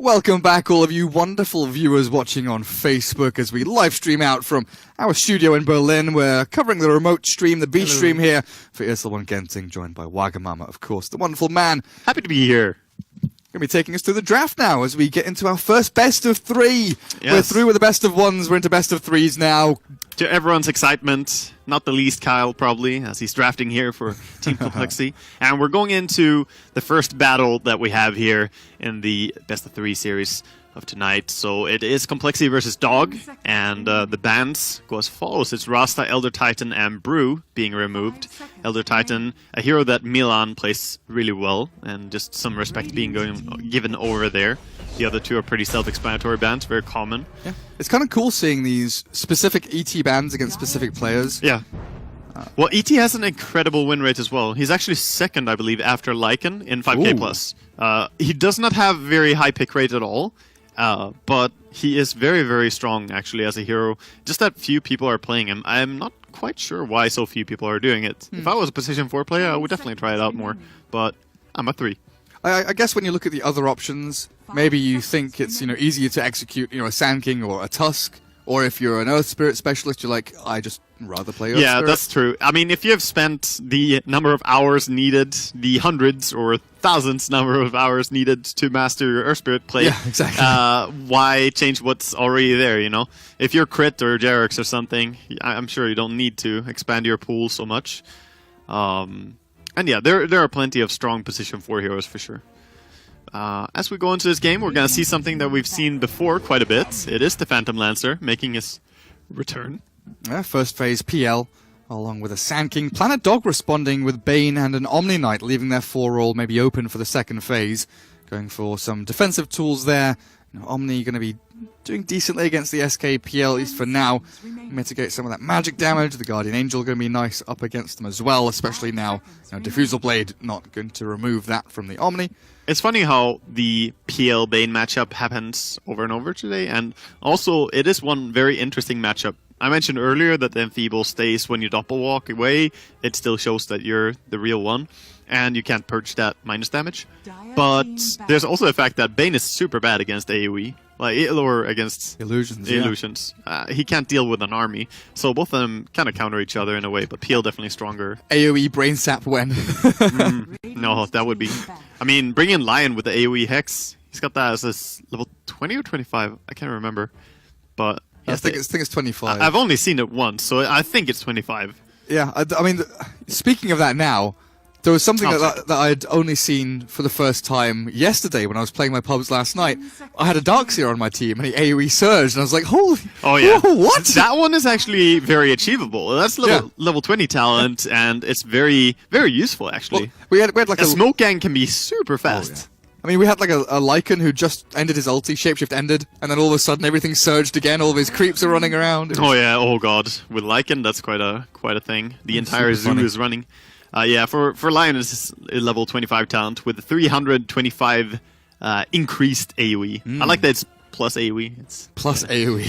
Welcome back, all of you wonderful viewers watching on Facebook as we live stream out from our studio in Berlin. We're covering the remote stream, the B stream here for ESL One Genting, joined by Wagamama, of course, the wonderful man. Happy to be here. Going to be taking us through the draft now as we get into our first best of three. Yes. We're through with the best of ones, we're into best of threes now. To everyone's excitement, not the least Kyle probably, as he's drafting here for Team Complexity. And we're going into the first battle that we have here in the best of three series of tonight. So it is Complexity versus Dog, and the bans go as follows. It's Rasta, Elder Titan, and Brew being removed. Elder Titan, a hero that Milan plays really well, and just some respect being given over there. The other two are pretty self-explanatory bans, very common. Yeah. It's kind of cool seeing these specific ET bans against specific players. Yeah. Well, ET has an incredible win rate as well. He's actually second, I believe, after Lycan in 5k+. plus. He does not have very high pick rate at all, but he is very, very strong, actually, as a hero. Just that few people are playing him. I'm not quite sure why so few people are doing it. If I was a position 4 player, I would definitely try it out more, but I'm a 3. I guess when you look at the other options, maybe you think it's easier to execute a Sand King or a Tusk, or if you're an Earth Spirit specialist, you're like, I just rather play Earth Spirit. Yeah, that's true. I mean, if you have spent the number of hours needed, the hundreds or thousands number of hours needed to master your Earth Spirit play, yeah, exactly. Why change what's already there? If you're Crit or Jarex or something, I'm sure you don't need to expand your pool so much. And yeah, there are plenty of strong position 4 heroes for sure. As we go into this game, we're going to see something that we've seen before quite a bit. It is the Phantom Lancer making his return. Yeah, first phase PL, along with a Sand King. Planet Dog responding with Bane and an Omni Knight, leaving their 4 role maybe open for the second phase. Going for some defensive tools there. Omni going to be doing decently against the SKPL, at least for now. Mitigate some of that magic damage. The Guardian Angel going to be nice up against them as well, especially now. Diffusal Blade not going to remove that from the Omni. It's funny how the PL Bane matchup happens over and over today, and also it is one very interesting matchup. I mentioned earlier that the Enfeeble stays when you doppel walk away. It still shows that you're the real one, and you can't purge that minus damage. But there's also the fact that Bane is super bad against AoE, or against illusions. Yeah. He can't deal with an army, so both of them kind of counter each other in a way, but PL definitely stronger. AoE brain sap when? No, that would be... I mean, bring in Lion with the AoE Hex. He's got that as his level 20 or 25, I can't remember. But I think it's 25. I've only seen it once, so I think it's 25. Yeah, I mean, speaking of that now, there was something that I'd only seen for the first time yesterday when I was playing my pubs last night. I had a Darkseer on my team and he AoE surged, and I was like, holy... Oh, yeah. Whoa, what? That one is actually very achievable. That's level 20 talent, and it's very, very useful, actually. Well, we had like a smoke gang can be super fast. Oh, yeah. I mean, we had like a Lycan who just ended his ulti, shapeshift ended, and then all of a sudden everything surged again, all of his creeps are running around. Oh yeah, oh god. With Lycan, that's quite a thing. The entire zoo is running. Yeah, for Lion, it's level 25 talent with 325 increased AoE. I like that it's plus AoE. It's plus AoE.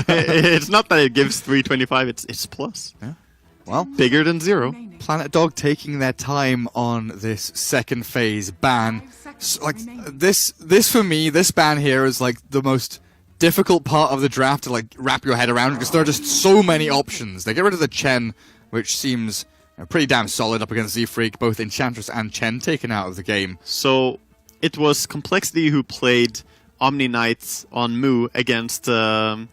It's not that it gives 325, it's plus. Yeah. Well, bigger than 0. Planet Dog taking their time on this second phase ban. So, like this for me, this ban here is like the most difficult part of the draft to like wrap your head around, because there are just so many options. They get rid of the Chen, which seems pretty damn solid up against Z-Freak, both Enchantress and Chen taken out of the game. So it was Complexity who played Omni Knights on Mu against the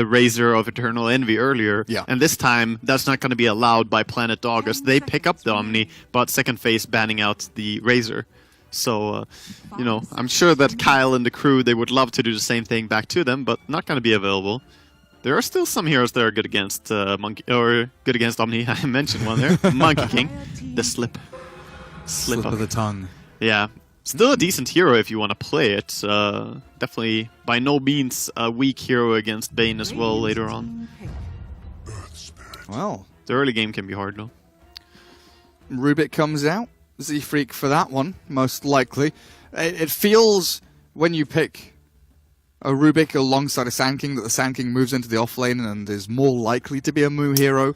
Razor of Eternal Envy earlier. Yeah. And this time, that's not going to be allowed by Planet Dog, as they pick up the Omni, but second phase banning out the Razor. So, I'm sure that Kyle and the crew, they would love to do the same thing back to them, but not going to be available. There are still some heroes that are good against good against Omni. I mentioned one there. Monkey King. The slip of the tongue. Yeah. Still a decent hero if you want to play it. Definitely by no means a weak hero against Bane as well later on. Well, the early game can be hard though. Rubik comes out. Z-Freak for that one, most likely. It feels, when you pick a Rubik alongside a Sand King, that the Sand King moves into the offlane and is more likely to be a Mu hero.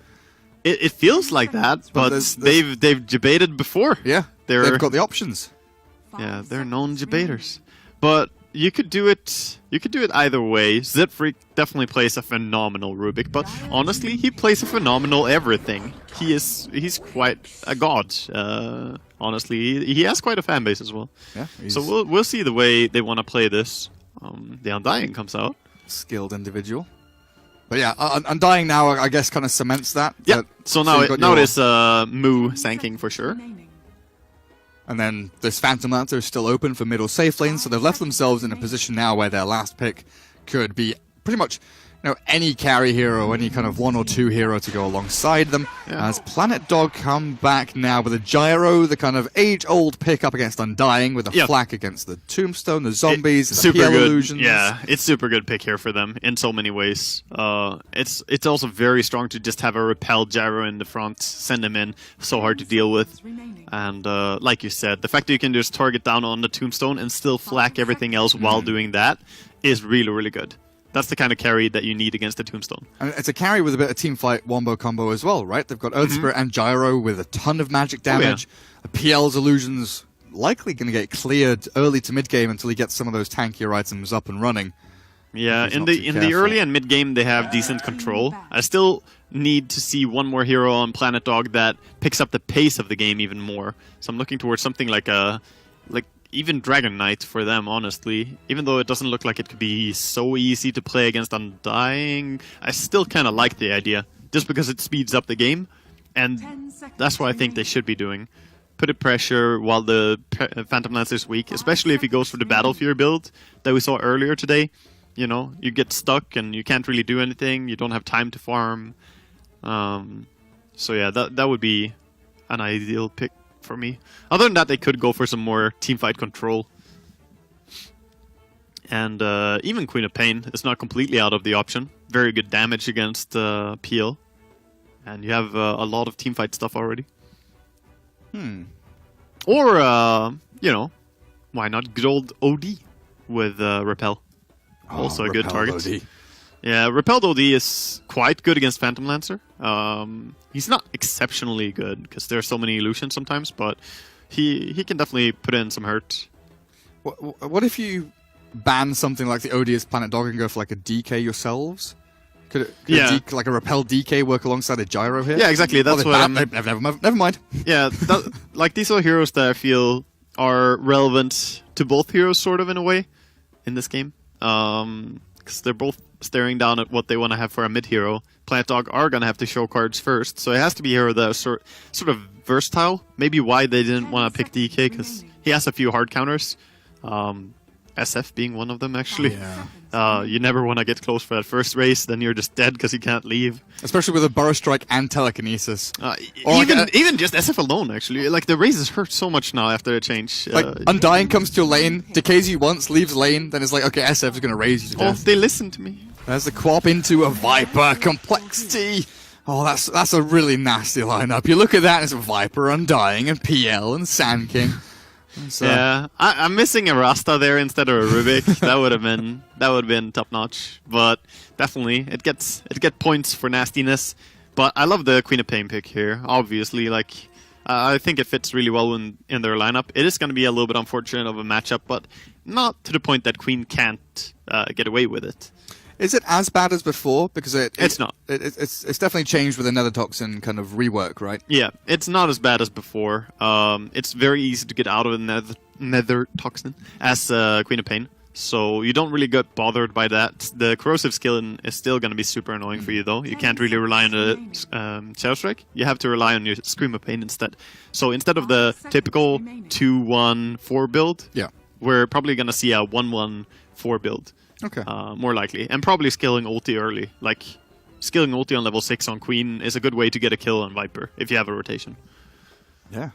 It feels like that, but they've debated before. Yeah, they've got the options. Yeah, they're known debaters. But you could do it. You could do it either way. Zipfreak definitely plays a phenomenal Rubik, but honestly, he plays a phenomenal everything. He's quite a god. Honestly, he has quite a fan base as well. Yeah. So we'll see the way they want to play this. The Undying comes out. Skilled individual. But yeah, Undying now, I guess, kind of cements that. Yeah. So now it is Moo Sanking for sure. And then this Phantom Lancer is still open for middle safe lane, so they've left themselves in a position now where their last pick could be pretty much, any carry hero, any kind of 1 or 2 hero to go alongside them. Yeah. As Planet Dog come back now with a Gyro, the kind of age-old pick up against Undying, with a flak against the Tombstone, the Zombies, the super PL good. Illusions. Yeah, it's super good pick here for them in so many ways. It's also very strong to just have a Repel Gyro in the front, send him in, so hard to deal with. And like you said, the fact that you can just target down on the Tombstone and still flak everything else while doing that is really, really good. That's the kind of carry that you need against the Tombstone. And it's a carry with a bit of teamfight wombo combo as well, right? They've got Earth Spirit and Gyro with a ton of magic damage. PL's Illusions likely going to get cleared early to mid game until he gets some of those tankier items up and running. Yeah, in the early and mid game they have decent control. I still need to see one more hero on Planet Dog that picks up the pace of the game even more. So I'm looking towards something like even Dragon Knight for them, honestly. Even though it doesn't look like it could be so easy to play against Undying, I still kind of like the idea, just because it speeds up the game, and that's what I think they should be doing. Put it pressure while the Phantom Lancer is weak, especially if he goes for the Battle Fury build that we saw earlier today. You get stuck and you can't really do anything, you don't have time to farm. So yeah, that would be an ideal pick for me. Other than that, they could go for some more teamfight control. And even Queen of Pain is not completely out of the option. Very good damage against PL. And you have a lot of teamfight stuff already. Or, why not good old OD with Repel? Also a good target. OD. Yeah, Repelled OD is quite good against Phantom Lancer. He's not exceptionally good, because there are so many illusions sometimes, but he can definitely put in some hurt. What if you ban something like the OD as Planet Dog and go for like a DK yourselves? Could like a Repel DK work alongside a Gyro here? Yeah, exactly. That's what I'm... Never mind. Yeah, like these are heroes that I feel are relevant to both heroes, sort of, in a way, in this game. Because they're both staring down at what they want to have for a mid-hero. Planet Dog are going to have to show cards first, so it has to be a hero that is sort of versatile. Maybe why they didn't want to pick DK, because he has a few hard counters. SF being one of them, actually. You never want to get close for that first race, then you're just dead because you can't leave. Especially with a Burrow Strike and Telekinesis. Even just SF alone, actually. Like, the races hurt so much now after the change. Like, Undying comes to your lane, decays you once, leaves lane, then it's like, okay, SF's going to raise you to death. They listen to me. There's the Quap into a Viper. Complexity. Oh, that's a really nasty lineup. You look at that, and it's Viper, Undying, and PL, and Sand King. So. Yeah, I'm missing a Rasta there instead of a Rubik. that would have been top notch. But definitely, it gets points for nastiness. But I love the Queen of Pain pick here. Obviously, I think it fits really well in their lineup. It is going to be a little bit unfortunate of a matchup, but not to the point that Queen can't get away with it. Is it as bad as before? Because it's not. It's definitely changed with the Nether Toxin kind of rework, right? Yeah, it's not as bad as before. It's very easy to get out of a Nether Toxin as Queen of Pain, so you don't really get bothered by that. The corrosive skill is still going to be super annoying for you, though. You can't really rely on the Shadow Strike. You have to rely on your Scream of Pain instead. So instead of the typical 2-1-4 build, we're probably going to see a 1-1-4 build. Okay. More likely. And probably skilling ulti early. Like, skilling ulti on level 6 on Queen is a good way to get a kill on Viper, if you have a rotation. Yeah.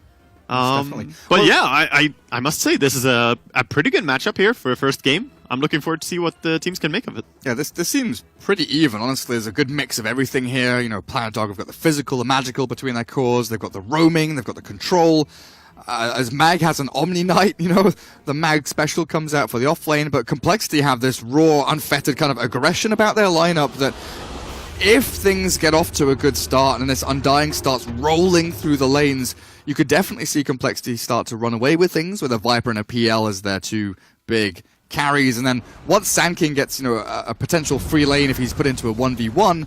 Definitely. But I must say, this is a pretty good matchup here for a first game. I'm looking forward to see what the teams can make of it. Yeah, this seems pretty even, honestly. There's a good mix of everything here. Planet Dog have got the physical, the magical between their cores. They've got the roaming, they've got the control. As Mag has an Omni Knight, the Mag special comes out for the offlane, but Complexity have this raw, unfettered kind of aggression about their lineup that if things get off to a good start and this Undying starts rolling through the lanes, you could definitely see Complexity start to run away with things with a Viper and a PL as their two big carries, and then once Sand King gets, you know, a potential free lane if he's put into a 1v1,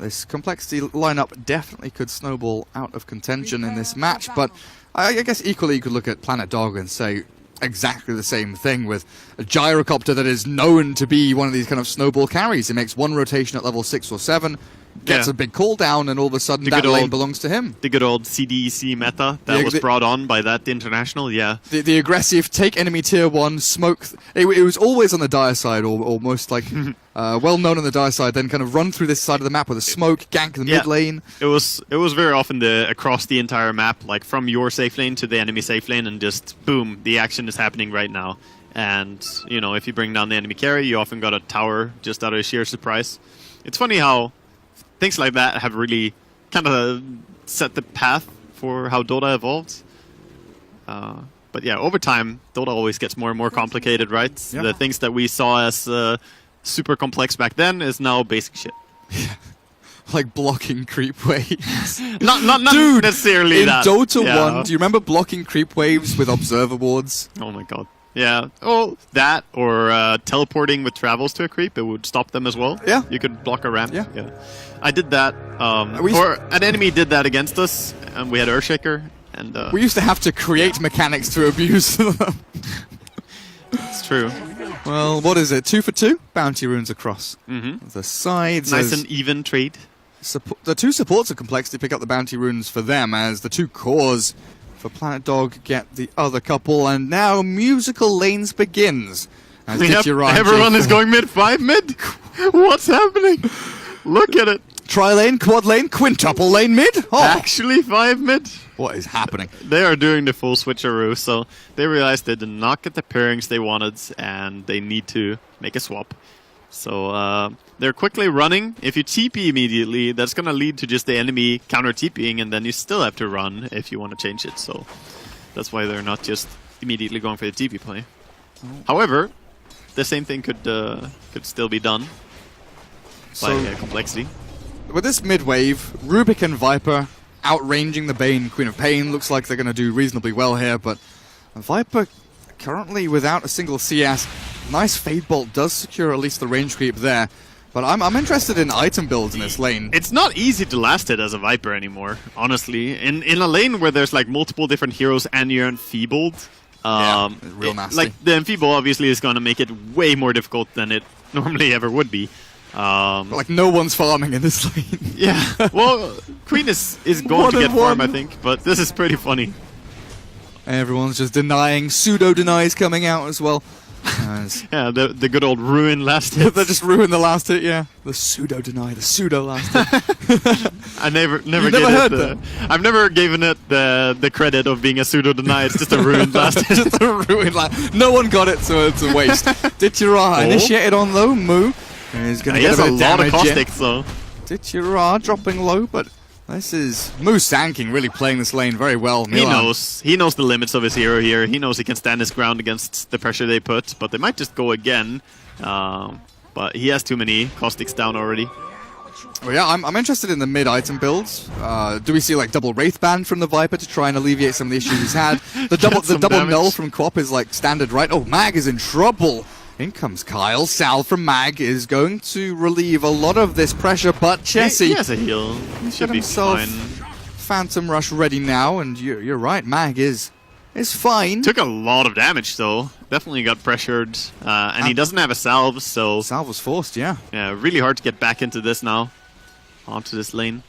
this complexity lineup definitely could snowball out of contention in this match. But I guess equally you could look at Planet Dog and say exactly the same thing with a gyrocopter that is known to be one of these kind of snowball carries. He makes one rotation at level 6 or 7, gets a big cooldown, and all of a sudden that lane belongs to him. The good old CDEC meta that was brought on by that international, The aggressive, take enemy tier 1, smoke... It was always on the dire side, or most like well known on the dire side, then kind of run through this side of the map with a smoke, gank the mid lane. It was very often across the entire map, like from your safe lane to the enemy safe lane, and just boom, the action is happening right now. And, you know, if you bring down the enemy carry, you often got a tower just out of sheer surprise. It's funny how things like that have really kind of set the path for how Dota evolved. But yeah, over time, Dota always gets more and more complicated, right? Yeah. The things that we saw as super complex back then is now basic shit. Like blocking creep waves. not Dude, necessarily that. In Dota 1, do you remember blocking creep waves with observer boards? Oh my god. Yeah, oh, that, or teleporting with travels to a creep, it would stop them as well. Yeah. You could block a ramp. Yeah. I did that, or an enemy did that against us, and we had Earthshaker, and... we used to have to create mechanics to abuse them. It's true. Well, what is it? 2 for 2? Bounty runes across. The sides. Nice and even trade. The 2 supports of Complexity pick up the bounty runes for them, as the 2 cores for Planet Dog get the other couple, and now musical lanes begins. As everyone is going mid, 5 mid? What's happening? Look at it. Tri-lane, quad lane, quintuple lane mid? Oh. Actually 5 mid? What is happening? They are doing the full switcheroo, so they realized they did not get the pairings they wanted, and they need to make a swap. So they're quickly running. If you TP immediately, that's going to lead to just the enemy counter-TPing, and then you still have to run if you want to change it. So that's why they're not just immediately going for the TP play. However, the same thing could still be done by Complexity. With this mid-wave, Rubik and Viper outranging the Bane, Queen of Pain. Looks like they're going to do reasonably well here, but Viper currently without a single CS. Nice Fade Bolt does secure at least the range creep there, but I'm interested in item builds in this lane. It's not easy to last it as a Viper anymore, honestly. In a lane where there's like multiple different heroes and you're enfeebled, real nasty. Like the enfeeble obviously is going to make it way more difficult than it normally ever would be. Like no one's farming in this lane. Yeah, well, Queen is going to get farm, I think, but this is pretty funny. Everyone's just denying, pseudo-denies coming out as well. Yeah, the good old ruin last hit. They just ruined the last hit, yeah. The pseudo-deny, the pseudo-last hit. I never heard that. I've never given it the credit of being a pseudo-deny. It's just a ruined last hit. Just a ruined last. No one got it, so it's a waste. Ditchira initiated on low, Moo. He's going to get a lot of caustics, though. Ditchira dropping low, but this is Moo Sand King really playing this lane very well. Milan. He knows the limits of his hero here. He knows he can stand his ground against the pressure they put, but they might just go again. But he has too many caustics down already. Well, yeah, I'm interested in the mid-item builds. Do we see like double Wraith Band from the Viper to try and alleviate some of the issues he's had? The double null from Quap is like standard, right? Oh, Mag is in trouble. In comes Kyle. Sal from Mag is going to relieve a lot of this pressure, but Chessie... He has a heal. He should be fine. Phantom Rush ready now, and you're right, Mag is fine. Took a lot of damage, though. Definitely got pressured, and he doesn't have a salve, so... Salve was forced, yeah. Yeah, really hard to get back into this now. Onto this lane.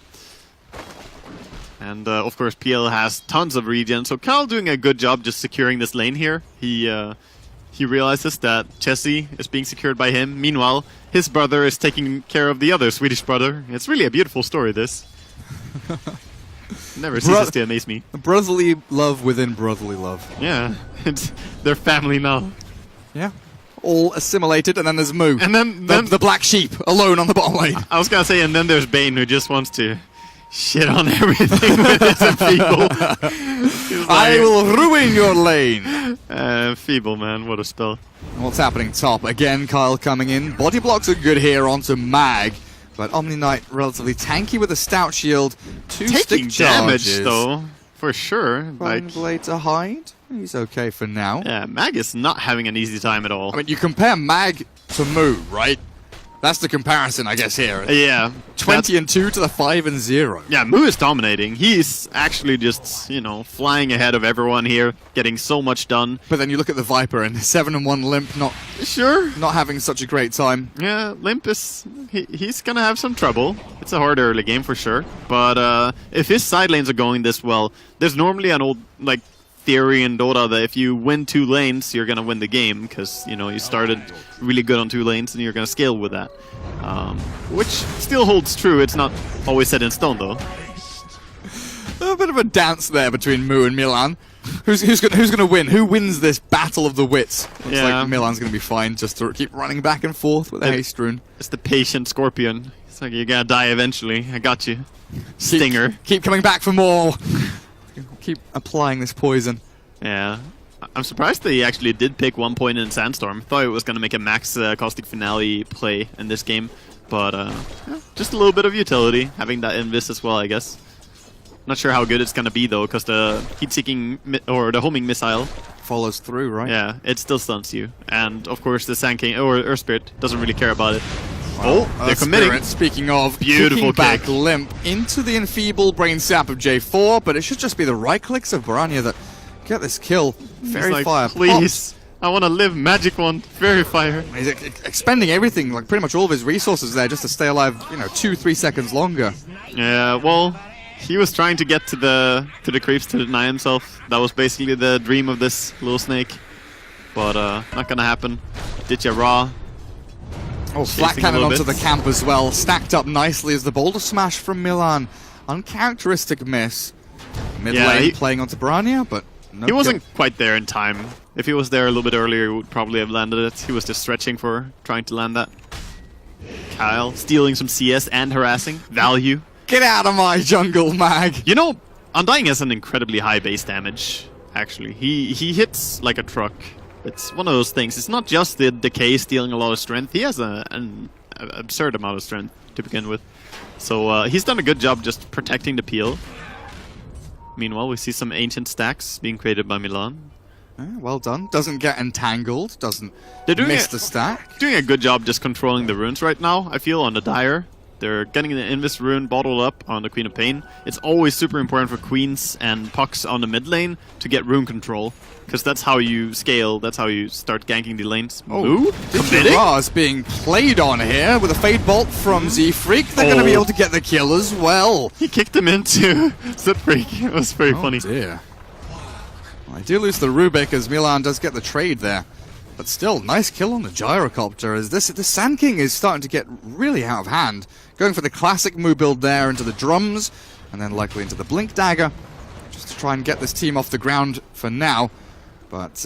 And, of course, PL has tons of regen, so Kyle doing a good job just securing this lane here. He realizes that Chessie is being secured by him. Meanwhile, his brother is taking care of the other Swedish brother. It's really a beautiful story, this. Never ceases to amaze me. Brotherly love within brotherly love. Yeah, they're family now. Yeah. All assimilated, and then there's Moo. And then the black sheep, alone on the bottom lane. I was going to say, and then there's Bane, who just wants to shit on everything with his people. I will ruin your lane. Feeble, man. What a spell. What's happening top? Again, Kyle coming in. Body blocks are good here onto Mag. But Omni Knight relatively tanky with a stout shield. Two Taking stick charges. damage, though. for sure. Fine Blade to hide. He's okay for now. Yeah, Mag is not having an easy time at all. I mean, you compare Mag to Moo, right? That's the comparison, I guess, here. Yeah. 20 and 2 to the 5 and 0. Yeah, Moo is dominating. He's actually just, flying ahead of everyone here, getting so much done. But then you look at the Viper and 7 and 1 Limp, not having such a great time. Yeah, Limp is... He's gonna have some trouble. It's a hard early game for sure. But if his side lanes are going this well, there's normally an old, theory in Dota that if you win 2 lanes, you're gonna win the game because you started really good on 2 lanes and you're gonna scale with that, which still holds true. It's not always set in stone though. A bit of a dance there between Moo and Milan. Who's gonna win? Who wins this battle of the wits? Looks like Milan's gonna be fine just to keep running back and forth with a haste rune. It's the patient Scorpion. It's like you're gonna die eventually. I got you, Stinger. Keep coming back for more. Keep applying this poison. Yeah. I'm surprised they actually did pick 1 point in Sandstorm. Thought it was going to make a max Caustic Finale play in this game. But just a little bit of utility, having that Invis as well, I guess. Not sure how good it's going to be, though, because the heat-seeking or the homing missile follows through, right? Yeah, it still stuns you. And, of course, the Sand King or Earth Spirit doesn't really care about it. Well, they're committing. Spirit, speaking of, beautiful kicking back kick. Limp into the enfeebled brain sap of J4, but it should just be the right clicks of Baranya that get this kill. Fairy Fire. Please, I want to live Magic Wand. Fairy Fire. He's expending everything, pretty much all of his resources there, just to stay alive, 2-3 seconds longer. Yeah, well, he was trying to get to the creeps to deny himself. That was basically the dream of this little snake, but not gonna happen. Ditya Ra. Oh, flat cannon onto the camp as well. Stacked up nicely as the boulder smash from Milan. Uncharacteristic miss. Mid lane playing onto Baranya, but no he wasn't quite there in time. If he was there a little bit earlier, he would probably have landed it. He was just stretching for trying to land that. Kyle stealing some CS and harassing. Value. Get out of my jungle, Mag! Undying has an incredibly high base damage, actually. He hits like a truck. It's one of those things. It's not just the decay stealing a lot of strength. He has an absurd amount of strength to begin with. So he's done a good job just protecting the peel. Meanwhile, we see some ancient stacks being created by Milan. Well done. Doesn't get entangled. Doesn't miss the stack. Doing a good job just controlling the runes right now, I feel, on the Dire. They're getting the Invis rune bottled up on the Queen of Pain. It's always super important for Queens and Pucks on the mid lane to get rune control. Because that's how you scale, that's how you start ganking the lanes. Oh, Ditya is being played on here with a Fade Bolt from Z-Freak. They're going to be able to get the kill as well. He kicked him into Z-Freak. It was very funny. Dear. Well, I do lose the Rubik as Milan does get the trade there. But still, nice kill on the Gyrocopter as the Sand King is starting to get really out of hand. Going for the classic Moo build there into the drums, and then likely into the Blink Dagger, just to try and get this team off the ground for now. But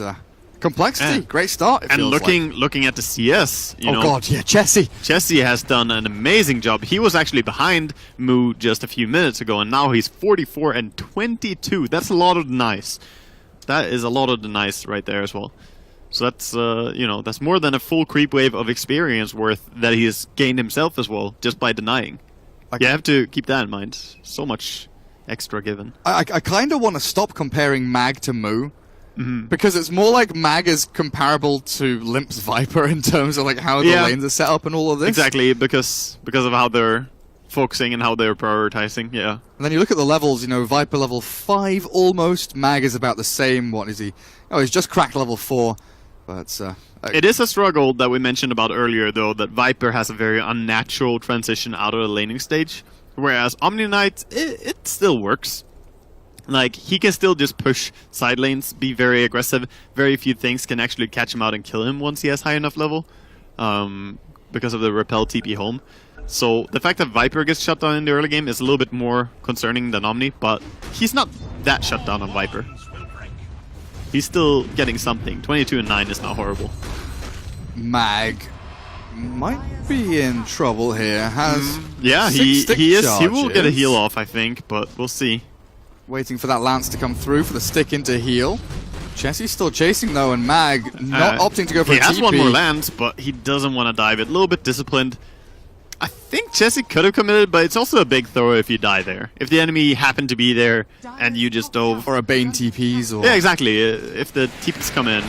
complexity, great start. And looking at the CS, oh god, yeah, Chessie has done an amazing job. He was actually behind Moo just a few minutes ago, and now he's 44 and 22. That's a lot of denies. That is a lot of denies right there as well. So that's that's more than a full creep wave of experience worth that he has gained himself as well just by denying. You have to keep that in mind. So much extra given. I kind of want to stop comparing Mag to Moo. Because it's more like Mag is comparable to Limp's Viper in terms of how the lanes are set up and all of this. Exactly, because of how they're focusing and how they're prioritizing, yeah. And then you look at the levels, Viper level 5 almost, Mag is about the same. What is he? Oh, he's just cracked level 4. But it is a struggle that we mentioned about earlier, though, that Viper has a very unnatural transition out of the laning stage, whereas Omni Knight, it still works. He can still just push side lanes, be very aggressive. Very few things can actually catch him out and kill him once he has high enough level, because of the repel TP home. So the fact that Viper gets shut down in the early game is a little bit more concerning than Omni, but he's not that shut down on Viper. He's still getting something. 22 and 9 is not horrible. Mag might be in trouble here. He is. He will get a heal off, I think, but we'll see. Waiting for that lance to come through for the stick into heal. Chessie's still chasing though, and Mag not opting to go for a TP. He has one more lance, but he doesn't want to dive it. A little bit disciplined. I think Jesse could have committed, but it's also a big throw if you die there. If the enemy happened to be there and you just dove. Or a Bane TPs. Or... Yeah, exactly. If the TPs come in.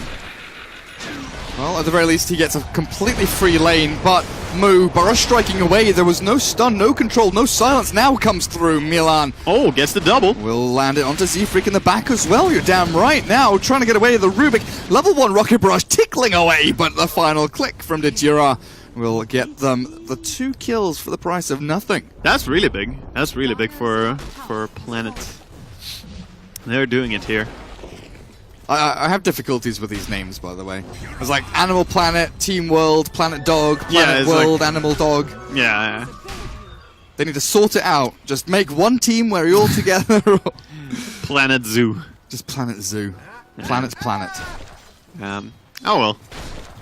Well, at the very least, he gets a completely free lane, but Barra striking away. There was no stun, no control, no silence. Now comes through Milan. Oh, gets the double. Will land it onto Z-Freak in the back as well. You're damn right. Now trying to get away with the Rubik. Level 1 Rocket Barrage tickling away, but the final click from Dejira will get them the 2 kills for the price of nothing. That's really big. That's really big for Planet. They're doing it here. I have difficulties with these names, by the way. It's like Animal Planet, Team World, Planet Dog, Planet World, like, Animal Dog. Yeah. They need to sort it out. Just make one team where you're all together. Planet Zoo. Just Planet Zoo. Yeah. Planet's Planet. Oh well,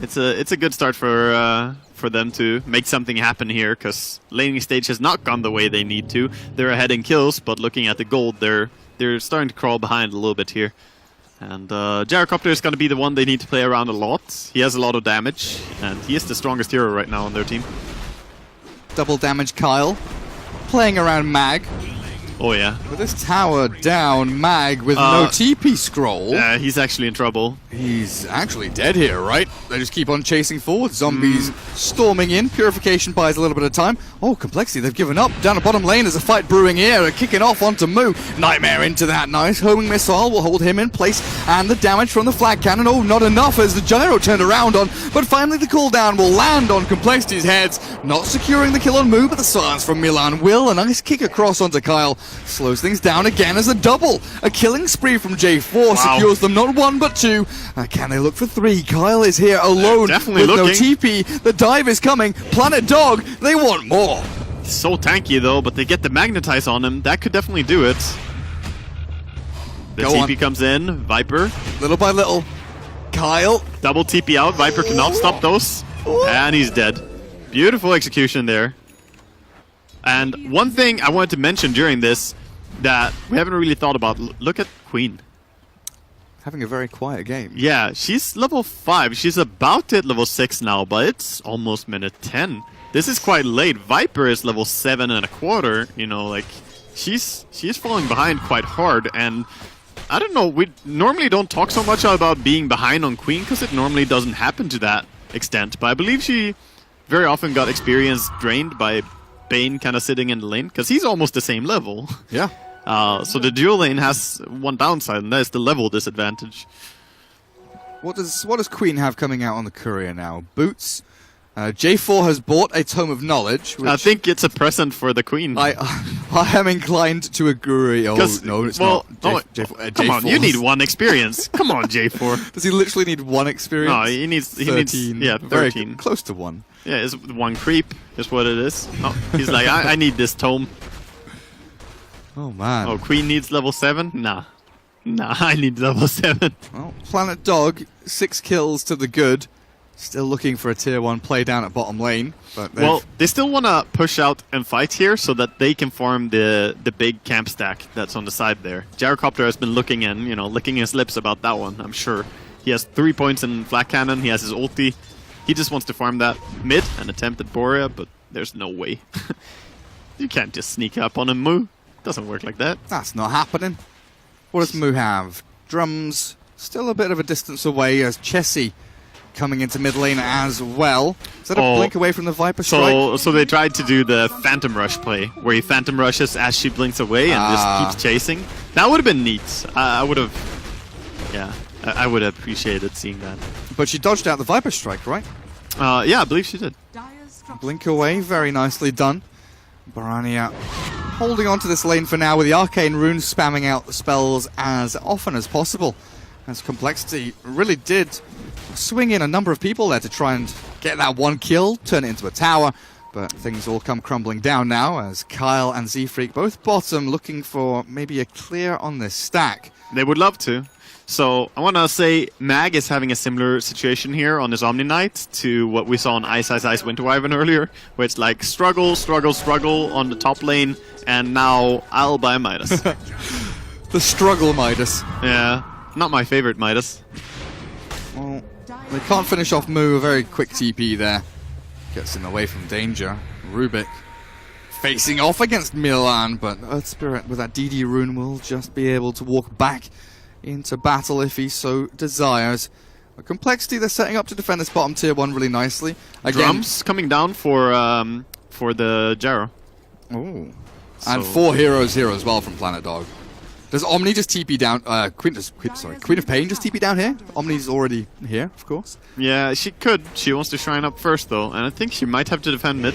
it's a good start for them to make something happen here, because laning stage has not gone the way they need to. They're ahead in kills, but looking at the gold, they're starting to crawl behind a little bit here. And Gyrocopter is going to be the one they need to play around a lot. He has a lot of damage, and he is the strongest hero right now on their team. Double damage Kyle, playing around Mag. Oh yeah. With this tower down, Mag with no TP scroll. Yeah, he's actually in trouble. He's actually dead here, right? They just keep on chasing forward. Zombies storming in. Purification buys a little bit of time. Oh, Complexity, they've given up. Down the bottom lane, there's a fight brewing here. They're kicking off onto Moo. Nightmare into that. Nice. Homing missile will hold him in place. And the damage from the flag cannon. Oh, not enough as the gyro turned around on. But finally the cooldown will land on Complexity's heads. Not securing the kill on Moo, but the silence from Milan will. A nice kick across onto Kyle. Slows things down again as a double. A killing spree from J4 secures them not 1 but 2. Can they look for 3? Kyle is here alone with no TP. The dive is coming. Planet Dog, they want more. So tanky though, but they get the magnetize on him. That could definitely do it. The TP comes in. Viper. Little by little. Kyle. Double TP out. Viper cannot stop those. And he's dead. Beautiful execution there. And one thing I wanted to mention during this that we haven't really thought about. Look at Queen. Having a very quiet game. Yeah, she's level 5. She's about at level 6 now, but it's almost minute 10. This is quite late. Viper is level 7.25. You know, like, she's falling behind quite hard. And I don't know, we normally don't talk so much about being behind on Queen, because it normally doesn't happen to that extent. But I believe she very often got experience drained by Bane kind of sitting in the lane, because he's almost the same level. Yeah. So the dual lane has one downside, and that is the level disadvantage. What does Queen have coming out on the courier now? Boots. J4 has bought a Tome of Knowledge. Which I think it's a present for the Queen. I am inclined to agree. Oh, no, it's not. J4, come on, you need 1 experience. Come on, J4. Does he literally need 1 experience? No, he needs 13. Yeah, 13. Very close to 1. Yeah, it's 1 creep is what it is. Oh, he's like, I need this tome. Oh, man. Oh, Queen needs level 7? Nah, I need level 7. Well, Planet Dog, 6 kills to the good. Still looking for a tier 1 play down at bottom lane. But well, they still want to push out and fight here so that they can form the big camp stack that's on the side there. Gyrocopter has been looking in, you know, licking his lips about that one, I'm sure. He has 3 points in flat cannon, he has his ulti. He just wants to farm that mid and attempt at Borea, but there's no way. You can't just sneak up on a Moo. Doesn't work like that. That's not happening. What does Moo have? Drums, still a bit of a distance away as Chessie coming into mid lane as well. Is that a blink away from the Viper strike? So they tried to do the Phantom Rush play, where he Phantom Rushes as she blinks away and just keeps chasing. That would have been neat. I would have... Yeah, I would have appreciated seeing that. But she dodged out the Viper strike, right? Yeah, I believe she did. Blink away, very nicely done. Barania holding on to this lane for now with the Arcane Runes spamming out the spells as often as possible. As Complexity really did swing in a number of people there to try and get that 1 kill, turn it into a tower. But things all come crumbling down now as Kyle and Z-Freak both bottom looking for maybe a clear on this stack. They would love to. So I want to say Mag is having a similar situation here on his Omni Knight to what we saw on Ice Ice Ice Winter Wyvern earlier, where it's like struggle, struggle, struggle on the top lane, and now I'll buy Midas. The struggle Midas. Yeah, not my favorite Midas. Well, they can't finish off Moo, a very quick TP there. Gets him away from danger. Rubik facing off against Milan, but Earth Spirit with that DD rune will just be able to walk back into battle if he so desires. But Complexity, they're setting up to defend this bottom tier 1 really nicely. Again, Drums coming down for the Gyro. Oh. So- And 4 heroes here as well from Planet Dog. Does Omni just TP down? Queen of Pain just TP down here? Omni's already here, of course. Yeah, she could. She wants to shrine up first, though, and I think she might have to defend mid.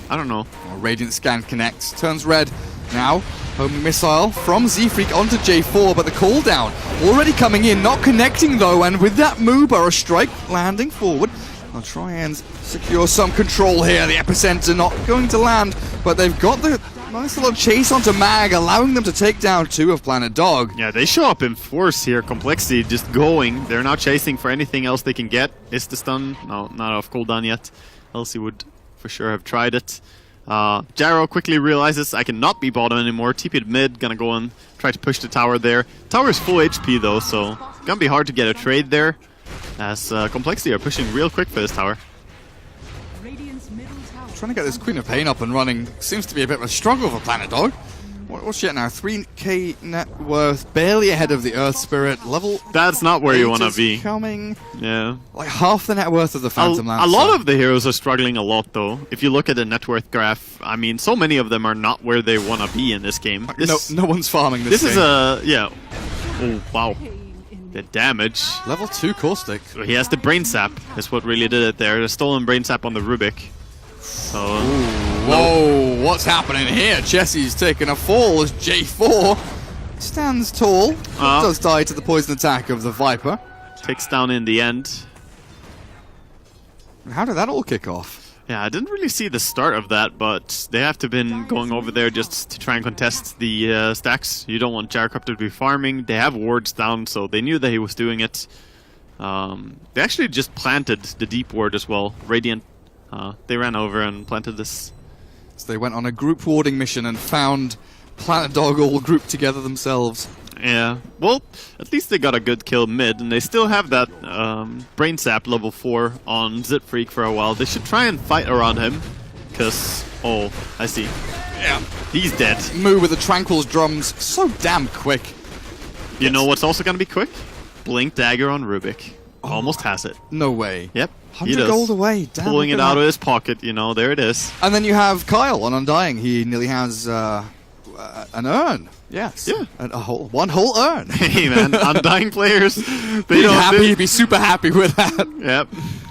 I don't know. Radiant Scan connects, turns red. Now, homing missile from Z-Freak onto J4, but the cooldown already coming in, not connecting though, and with that Muba, a strike landing forward. I'll try and secure some control here. The epicenter not going to land, but they've got the nice little chase onto Mag, allowing them to take down 2 of Planet Dog. Yeah, they show up in force here. Complexity just going. They're not chasing for anything else they can get. Is the stun? No, not off cooldown yet. Else he would for sure have tried it. Gyro quickly realizes I cannot be bottom anymore. TP'd mid, gonna go and try to push the tower there. Tower is full HP though, so gonna be hard to get a trade there. As Complexity are pushing real quick for this tower. Trying to get this Queen of Pain up and running seems to be a bit of a struggle for Planet Dog. What's she at now? 3k net worth, barely ahead of the Earth Spirit. Level. That's not where you want to is be. Coming. Yeah. Like half the net worth of the Phantom Lancer. A lot of the heroes are struggling a lot, though. If you look at the net worth graph, I mean, so many of them are not where they want to be in this game. No one's farming this This game. is a... yeah. Oh, wow. The damage. Level 2 Caustic. So he has the Brain Sap. That's what really did it there. The stolen Brain Sap on the Rubik. So... Whoa, what's happening here? Jesse's taking a fall as J4 stands tall. Does die to the poison attack of the Viper. Takes down in the end. How did that all kick off? Yeah, I didn't really see the start of that, but they have to have been going over there just to try and contest the stacks. You don't want Gyrocopter to be farming. They have wards down, so they knew that he was doing it. They actually just planted the deep ward as well. Radiant, they ran over and planted this. So they went on a group warding mission and found Planet Dog all grouped together themselves. Yeah, well, at least they got a good kill mid, and they still have that Brain Sap level 4 on Z-Freak for a while. They should try and fight around him, because... oh, I see. Yeah. He's dead. Moo with the Tranquil's drums, so damn quick. You know what's also gonna be quick? Blink Dagger on Rubik. Almost has it. No way. Yep. 100 gold away. Damn, pulling it look at out that. of his pocket, you know, there it is. And then you have Kyle on Undying. He nearly has an urn. Yes. Yeah. One whole urn. Hey man, Undying players, they He'd don't... happy, he'd be super happy with that. Yep.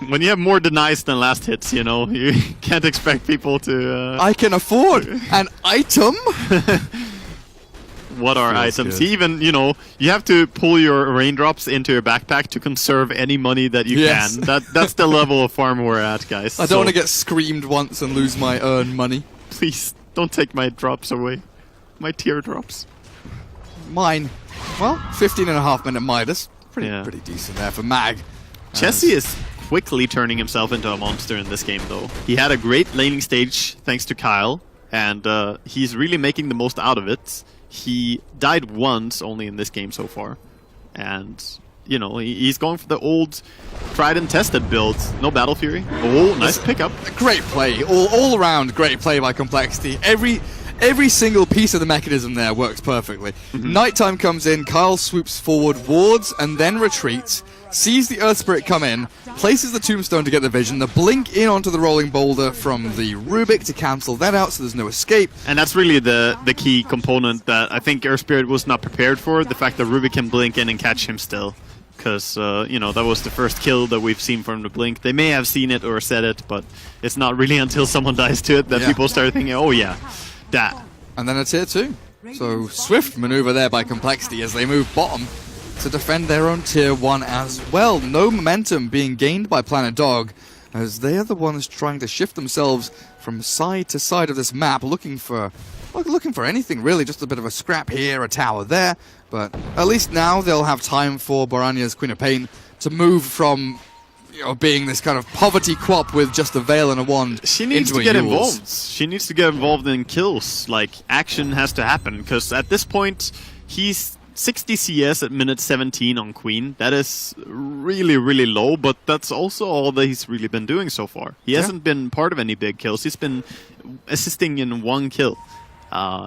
When you have more denies than last hits, you know, you can't expect people to... I can afford an item. What are Feels items? good. Even, you know, you have to pull your raindrops into your backpack to conserve any money that you Yes. can. That's the level of farm we're at, guys. I don't want to get screamed once and lose my earn money. Please, don't take my drops away. My teardrops. Mine. Well, 15.5 minute Midas. Yeah. Pretty decent there for Mag. Chessie is quickly turning himself into a monster in this game, though. He had a great laning stage thanks to Kyle, and he's really making the most out of it. He died once only in this game so far, and you know he's going for the old tried and tested build. No Battle Fury. Oh, nice pickup. Great play. All around great play by Complexity. Every single piece of the mechanism there works perfectly. Nighttime comes in, Kyle swoops forward, wards, and then retreats. Sees the Earth Spirit come in, places the Tombstone to get the vision, the blink in onto the Rolling Boulder from the Rubik to cancel that out so there's no escape. And that's really the key component that I think Earth Spirit was not prepared for, the fact that Rubik can blink in and catch him still. Because, you know, that was the first kill that we've seen from the blink. They may have seen it or said it, but it's not really until someone dies to it that people start thinking, oh yeah, that. And then a tier 2. So swift maneuver there by Complexity as they move bottom to defend their own tier 1 as well. No momentum being gained by Planet Dog as they are the ones trying to shift themselves from side to side of this map, looking for anything really, just a bit of a scrap here, a tower there. But at least now they'll have time for Boranya's Queen of Pain to move from, you know, being this kind of poverty quap with just a veil and a wand. She needs into to get a Yule's. involved. She needs to get involved in kills. Like, action has to happen, because at this point, he's 60 CS at minute 17 on Queen. That is really, really low, but that's also all that he's really been doing so far. He hasn't been part of any big kills. He's been assisting in 1 kill.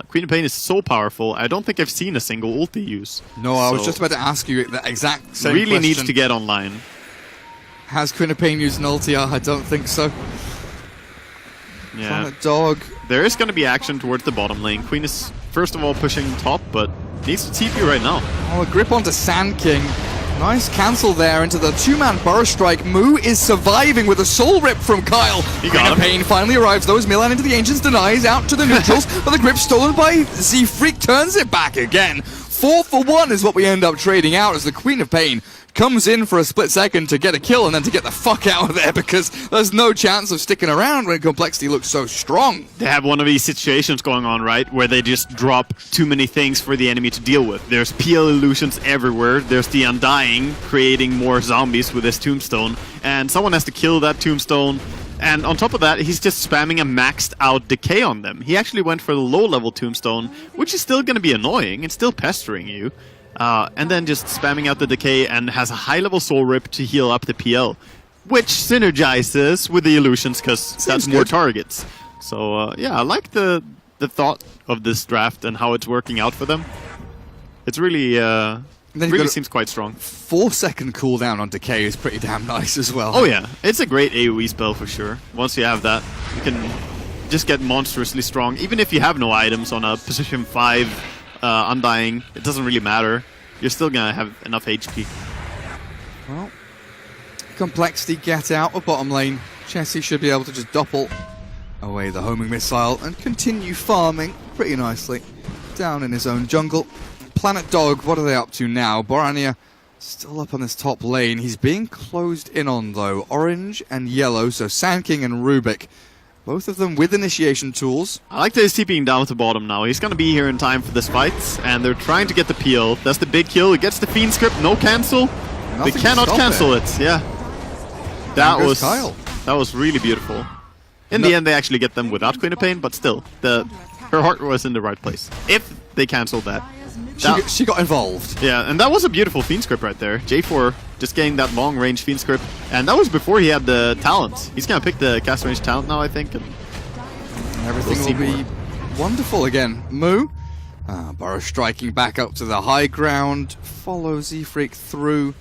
Queen of Pain is so powerful. I don't think I've seen a single ulti use. No, I was just about to ask you the exact same really question. Needs to get online. Has Queen of Pain used an ulti? I don't think so. Yeah. Planet Dog. There is going to be action towards the bottom lane. Queen is first of all pushing top, but needs to TP right now. Oh, a grip onto Sand King. Nice cancel there into the 2-man Burrow Strike. Moo is surviving with a soul rip from Kyle. Queen of Pain finally arrives, though, as Milan into the Ancients denies, out to the neutrals, but the grip stolen by Z-Freak turns it back again. 4 for 1 is what we end up trading out as the Queen of Pain comes in for a split second to get a kill and then to get the fuck out of there because there's no chance of sticking around when Complexity looks so strong. They have one of these situations going on, right, where they just drop too many things for the enemy to deal with. There's PL illusions everywhere. There's the Undying creating more zombies with his tombstone, and someone has to kill that tombstone. And on top of that, he's just spamming a maxed out decay on them. He actually went for the low level tombstone, which is still going to be annoying. It's still pestering you. And then just spamming out the decay and has a high level soul rip to heal up the PL, which synergizes with the illusions because that's more targets. So yeah, I like the thought of this draft and how it's working out for them. It's really seems quite strong. 4-second cooldown on decay is pretty damn nice as well. Oh yeah, it's a great AoE spell for sure. Once you have that, you can just get monstrously strong. Even if you have no items on a position 5 Undying, it doesn't really matter. You're still gonna have enough HP. Well, Complexity get out of bottom lane. Chessie should be able to just doppel away the homing missile and continue farming pretty nicely down in his own jungle. Planet Dog, what are they up to now? Borania still up on this top lane. He's being closed in on though. Orange and yellow, so Sand King and Rubik. Both of them with initiation tools. I like that he's TPing down to bottom now. He's going to be here in time for this fight, and they're trying to get the peel. That's the big kill. He gets the Fiend script, no cancel. They cannot cancel it. Yeah. That was really beautiful. In the end, they actually get them without Queen of Pain, but still, her heart was in the right place. If they canceled that. She got involved. Yeah, and that was a beautiful Fiend script right there. J4 just getting that long range Fiend script, and that was before he had the talent. He's gonna pick the cast range talent now, I think. And everything will be wonderful again. Moo, Burrow striking back up to the high ground, follow Z-Freak through,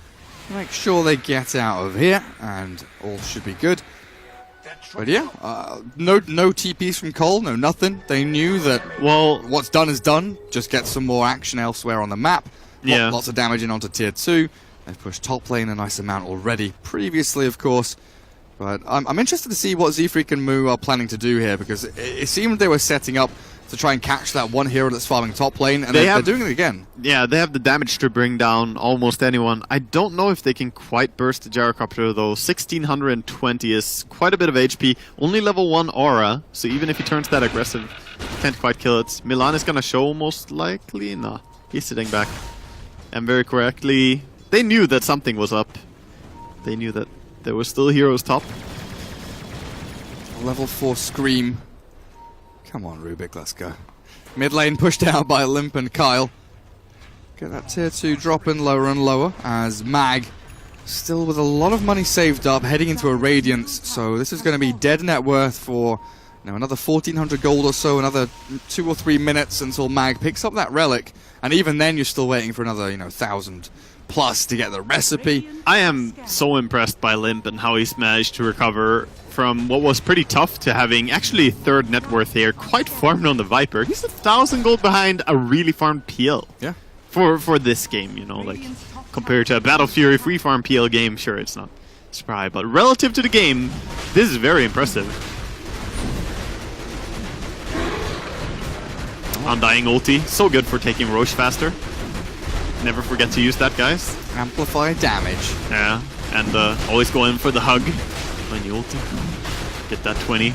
make sure they get out of here, and all should be good. But yeah, no TPs from Cole, no nothing. They knew that, well, what's done is done. Just get some more action elsewhere on the map. Yeah. Lots of damage in onto tier 2. They've pushed top lane a nice amount already. Previously, of course. But I'm interested to see what Z-Freak and Moo are planning to do here, because it seemed they were setting up to try and catch that one hero that's farming top lane, and they're doing it again. Yeah, they have the damage to bring down almost anyone. I don't know if they can quite burst the Gyrocopter, though. 1620 is quite a bit of HP. Only level 1 aura, so even if he turns that aggressive, can't quite kill it. Milan is gonna show most likely. Nah, he's sitting back. And very correctly, they knew that something was up. They knew that there was still heroes top. Level 4 Scream. Come on, Rubik, let's go. Mid lane pushed out by Limp and Kyle. Get that tier 2 dropping lower and lower as Mag, still with a lot of money saved up, heading into a Radiance. So this is going to be dead net worth for another 1,400 gold or so, another 2 or 3 minutes until Mag picks up that relic. And even then, you're still waiting for another, 1,000 plus to get the recipe. I am so impressed by Limp and how he's managed to recover from what was pretty tough to having actually third net worth here, quite farmed on the Viper. He's 1,000 gold behind a really farmed PL. Yeah. For this game, like compared to a Battle Fury free farm PL game, sure, it's not spry, but relative to the game, this is very impressive. Undying ulti, so good for taking Roche faster. Never forget to use that, guys. Amplify damage. Yeah, and always go in for the hug when you ulti. Get that 20.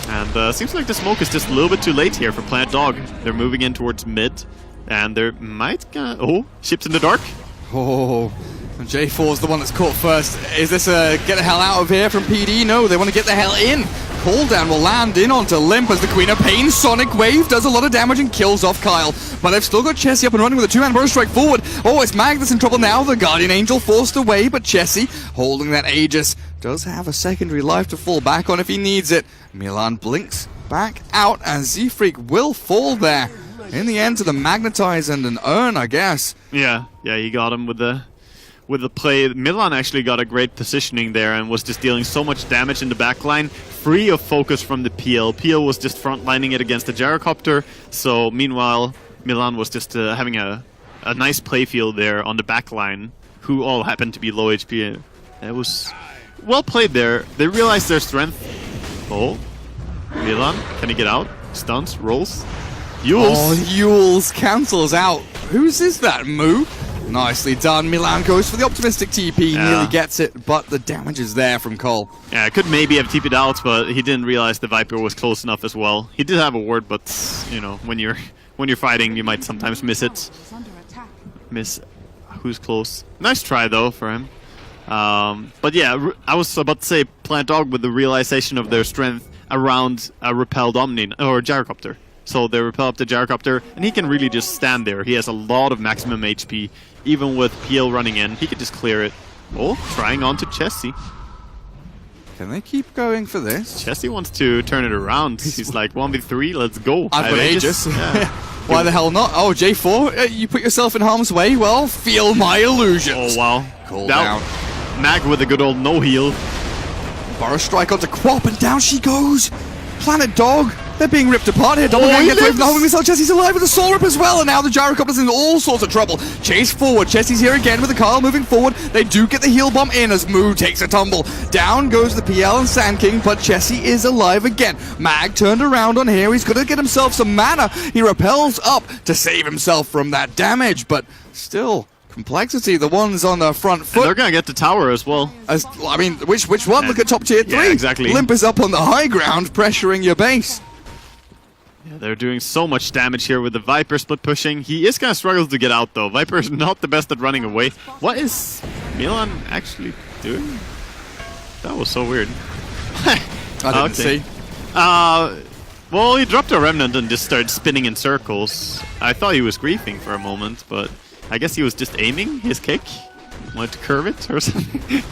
And seems like the smoke is just a little bit too late here for Planet Dog. They're moving in towards mid, and they might... oh, ships in the dark. Oh, And J4's the one that's caught first. Is this a get the hell out of here from PD? No, they want to get the hell in. Cooldown will land in onto Limp as the Queen of Pain Sonic Wave does a lot of damage and kills off Kyle. But they've still got Chessie up and running with a two-man burst strike forward. Oh, it's Mag that's in trouble now. The Guardian Angel forced away, but Chessie, holding that Aegis, does have a secondary life to fall back on if he needs it. Milan blinks back out, and Z-Freak will fall there. In the end, to the Magnetize and an Urn, I guess. Yeah, he got him with the play. Milan actually got a great positioning there and was just dealing so much damage in the backline, free of focus from the PL. PL was just frontlining it against the Gyrocopter, so meanwhile, Milan was just having a nice playfield there on the backline, who all happened to be low HP. It was well played there. They realized their strength. Oh, Milan, can he get out? Stunts, rolls. Yules. Oh, Yules cancels out. Whose is that? Moo? Nicely done. Milan goes for the optimistic TP, nearly gets it, but the damage is there from Cole. Yeah, could maybe have TP'd out, but he didn't realize the Viper was close enough as well. He did have a ward, but you know, when you're fighting, you might sometimes miss it. Miss who's close. Nice try though for him. But yeah, I was about to say Plant Dog with the realization of their strength around a repelled Omni or Gyrocopter. So they repel up the Gyrocopter, and he can really just stand there. He has a lot of maximum HP. Even with PL running in, he could just clear it. Oh, trying on to Chessie. Can they keep going for this? Chessie wants to turn it around. He's like, 1v3, let's go. I've got Aegis. Yeah. Why the hell not? Oh, J4, you put yourself in harm's way? Well, feel my illusions. Oh, wow. Cool down. Mag with a good old no-heal. Burst strike onto Quap, and down she goes. Planet Dog. They're being ripped apart here. Double Gang gets away from the homing missile. Chessie's alive with a Soul Rip as well, and now the Gyrocopter's in all sorts of trouble. Chase forward. Chessie's here again with the Kyle moving forward. They do get the heal bomb in as Moo takes a tumble. Down goes the PL and Sand King, but Chessie is alive again. Mag turned around on here. He's going to get himself some mana. He repels up to save himself from that damage, but still... Complexity, the ones on the front foot. And they're going to get the tower as well. I mean, which one? Look at top tier 3. Yeah, exactly. Limp is up on the high ground, pressuring your base. Yeah, they're doing so much damage here with the Viper split pushing. He is going to struggle to get out, though. Viper is not the best at running away. What is Milan actually doing? That was so weird. I didn't see. Well, he dropped a Remnant and just started spinning in circles. I thought he was griefing for a moment, but I guess he was just aiming his kick. Wanted to curve it or something.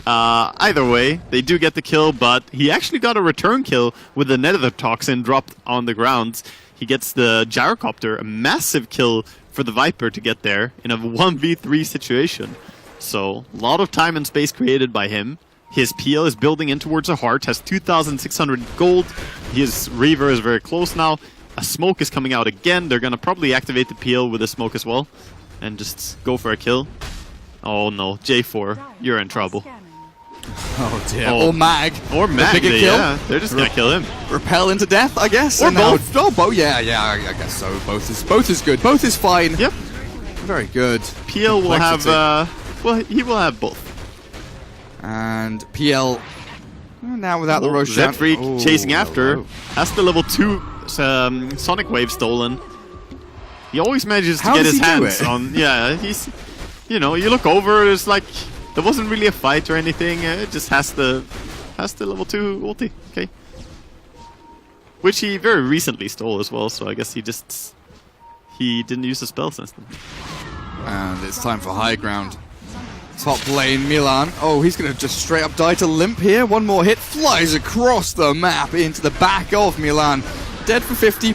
Either way, they do get the kill, but he actually got a return kill with the Nether Toxin dropped on the ground. He gets the Gyrocopter, a massive kill for the Viper to get there in a 1v3 situation. So, a lot of time and space created by him. His PL is building in towards a heart, has 2,600 gold. His Reaver is very close now. A smoke is coming out again. They're going to probably activate the PL with a smoke as well. And just go for a kill. Oh no, J4, you're in trouble. Oh dear. Or Mag. Or Mag, kill. Yeah. They're just going to kill him. Repel into death, I guess. Or both. Oh, both. Yeah, I guess so. Both is good. Both is fine. Yep. Very good. PL will have, well, he will have both. And PL, now without the Roshan. Z-Freak chasing after. Has the level 2 Sonic Wave stolen. He always manages to get his hands on. Yeah, he's, you know, you look over, it's like there wasn't really a fight or anything. It just has the level 2 ulti. Okay, which he very recently stole as well. So I guess he didn't use the spell since then. And it's time for high ground. Top lane, Milan. Oh, he's going to just straight up die to Limp here. One more hit, flies across the map into the back of Milan. Dead for 50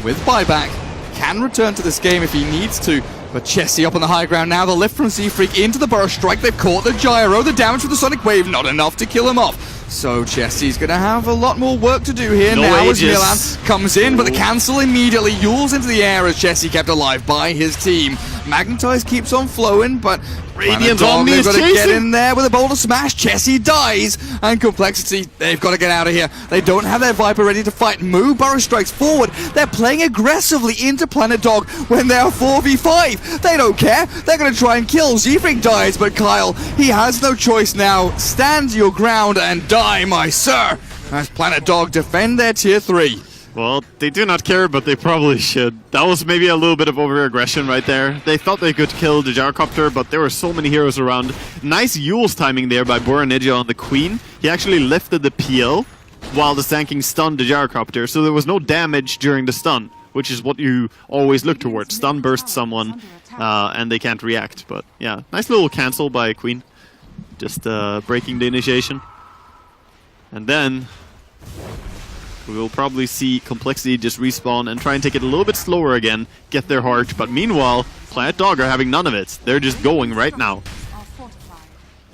with buyback. Can return to this game if he needs to. But Chessie up on the high ground now. The lift from Z-Freak into the burst strike. They've caught the gyro. The damage from the Sonic Wave, not enough to kill him off. So Chessie's going to have a lot more work to do here now as Milan comes in, but the cancel immediately. Yules into the air as Chessie kept alive by his team. Magnetize keeps on flowing, but Radiant Omni is they've got chasing. to get in there with a boulder smash. Chessie dies, and Complexity, they've got to get out of here. They don't have their Viper ready to fight. Moo Burrow strikes forward. They're playing aggressively into Planet Dog when they're 4v5. They don't care. They're going to try and kill. Z-Freak dies, but Kyle, he has no choice now. Stand your ground and die, my sir, as Planet Dog defend their tier 3. Well, they do not care, but they probably should. That was maybe a little bit of over-aggression right there. They thought they could kill the gyrocopter, but there were so many heroes around. Nice Yule's timing there by Boranidja on the Queen. He actually lifted the PL while the Sand King stunned the gyrocopter, so there was no damage during the stun, which is what you always look towards. Stun burst someone, and they can't react. But yeah, nice little cancel by Queen. Just breaking the initiation. And then we will probably see Complexity just respawn and try and take it a little bit slower again, get their heart. But meanwhile, Planet Dog are having none of it. They're just going right now.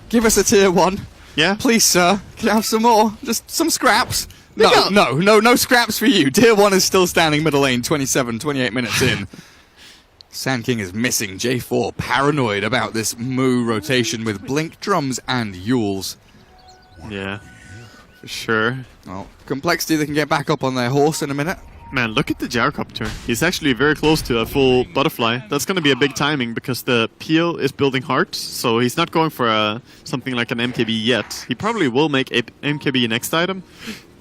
Give us a tier 1. Yeah? Please, sir. Can I have some more? Just some scraps? No scraps for you. Tier 1 is still standing middle lane, 28 minutes in. Sand King is missing. J4 paranoid about this Moo rotation with Blink, Drums, and Yules. Yeah, for sure. Well, Complexity, they can get back up on their horse in a minute. Man, look at the gyrocopter. He's actually very close to a full butterfly. That's going to be a big timing because the Peel is building heart, so he's not going for something like an MKB yet. He probably will make a MKB next item,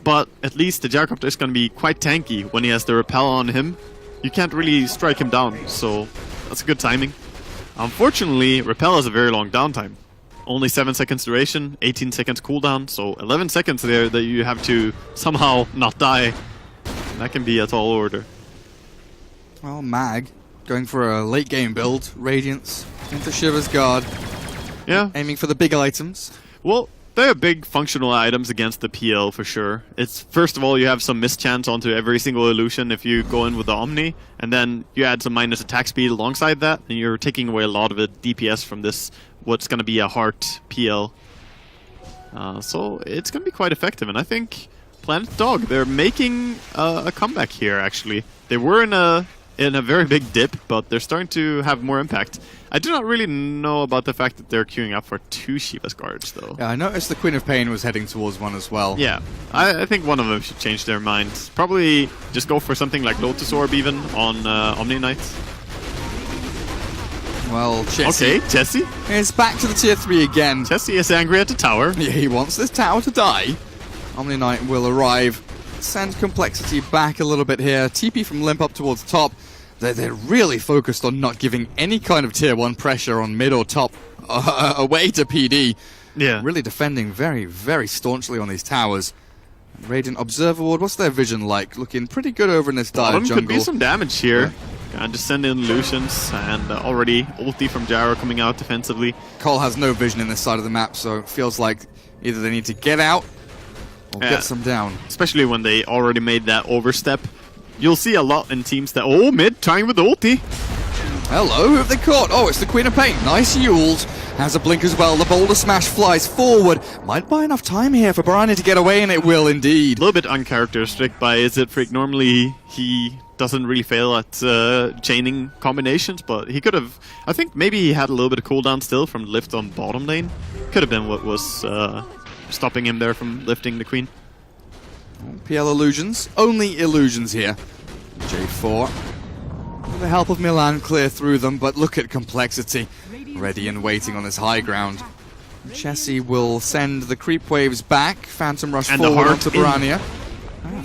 but at least the gyrocopter is going to be quite tanky when he has the repel on him. You can't really strike him down, so that's a good timing. Unfortunately, repel has a very long downtime. Only 7 seconds duration, 18 seconds cooldown, so 11 seconds there that you have to somehow not die. That can be a tall order. Well, Mag going for a late game build. Radiance into Shiver's Guard. Yeah. Aiming for the big items. Well, they are big functional items against the PL for sure. It's first of all, you have some mischance onto every single illusion if you go in with the Omni, and then you add some minus attack speed alongside that, and you're taking away a lot of the DPS from this, what's going to be a heart PL. So it's going to be quite effective, and I think Planet Dog, they're making a comeback here, actually. They were in a very big dip, but they're starting to have more impact. I do not really know about the fact that they're queuing up for 2 Shiva's guards, though. Yeah, I noticed the Queen of Pain was heading towards one as well. Yeah, I think one of them should change their mind. Probably just go for something like Lotus Orb even on Omni Knight. Well, Chessie... Okay, Chessie. is back to the tier 3 again. Chessie is angry at the tower. Yeah, he wants this tower to die. Omni Knight will arrive. Send Complexity back a little bit here. TP from Limp up towards top. They're really focused on not giving any kind of tier 1 pressure on mid or top away to PD. Yeah. Really defending very, very staunchly on these towers. Radiant Observer Ward, what's their vision like? Looking pretty good over in this dire jungle. Could be some damage here. And just send in illusions, and already ulti from Gyro coming out defensively. Cole has no vision in this side of the map, so it feels like either they need to get out or get some down. Especially when they already made that overstep. You'll see a lot in teams that... Oh, mid, trying with the ulti. Hello, who have they caught? Oh, it's the Queen of Pain. Nice Yules. Has a blink as well. The Boulder Smash flies forward. Might buy enough time here for Barani to get away, and it will indeed. A little bit uncharacteristic by Izzet Freak. Normally, he doesn't really fail at chaining combinations, but he could have... I think maybe he had a little bit of cooldown still from the lift on bottom lane. Could have been what was stopping him there from lifting the Queen. PL illusions. Only illusions here. J4. With the help of Milan, clear through them, but look at Complexity. Ready and waiting on this high ground. Chessie will send the creep waves back. Phantom Rush and forward onto Barania.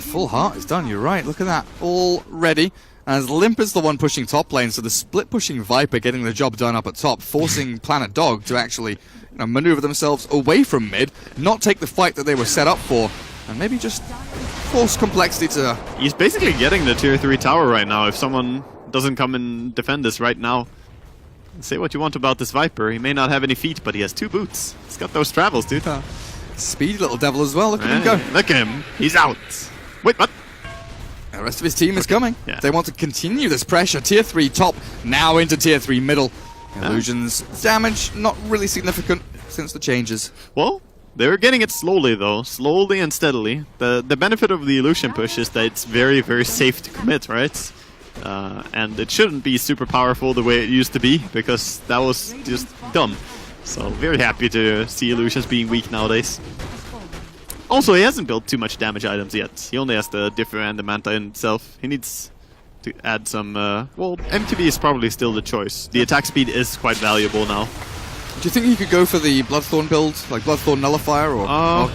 Full heart is done, you're right. Look at that. All ready. As Limp is the one pushing top lane, so the split pushing Viper getting the job done up at top, forcing Planet Dog to actually maneuver themselves away from mid, not take the fight that they were set up for, and maybe just force Complexity to... He's basically getting the tier 3 tower right now if someone doesn't come and defend this right now. Say what you want about this Viper, he may not have any feet, but he has 2 boots. He's got those travels, dude. Speedy little devil as well, look at him go. Look at him, he's out. Wait, what? The rest of his team is coming. Yeah. They want to continue this pressure. Tier 3 top, now into Tier 3 middle. Illusions damage, not really significant since the changes. Well, they're getting it slowly though, slowly and steadily. The benefit of the illusion push is that it's very, very safe to commit, right? And it shouldn't be super powerful the way it used to be, because that was just dumb. So very happy to see illusions being weak nowadays. Also, he hasn't built too much damage items yet. He only has the Differ and the Manta in itself. He needs to add some... well, MTB is probably still the choice. The attack speed is quite valuable now. Do you think he could go for the Bloodthorn build, like Bloodthorn Nullifier, or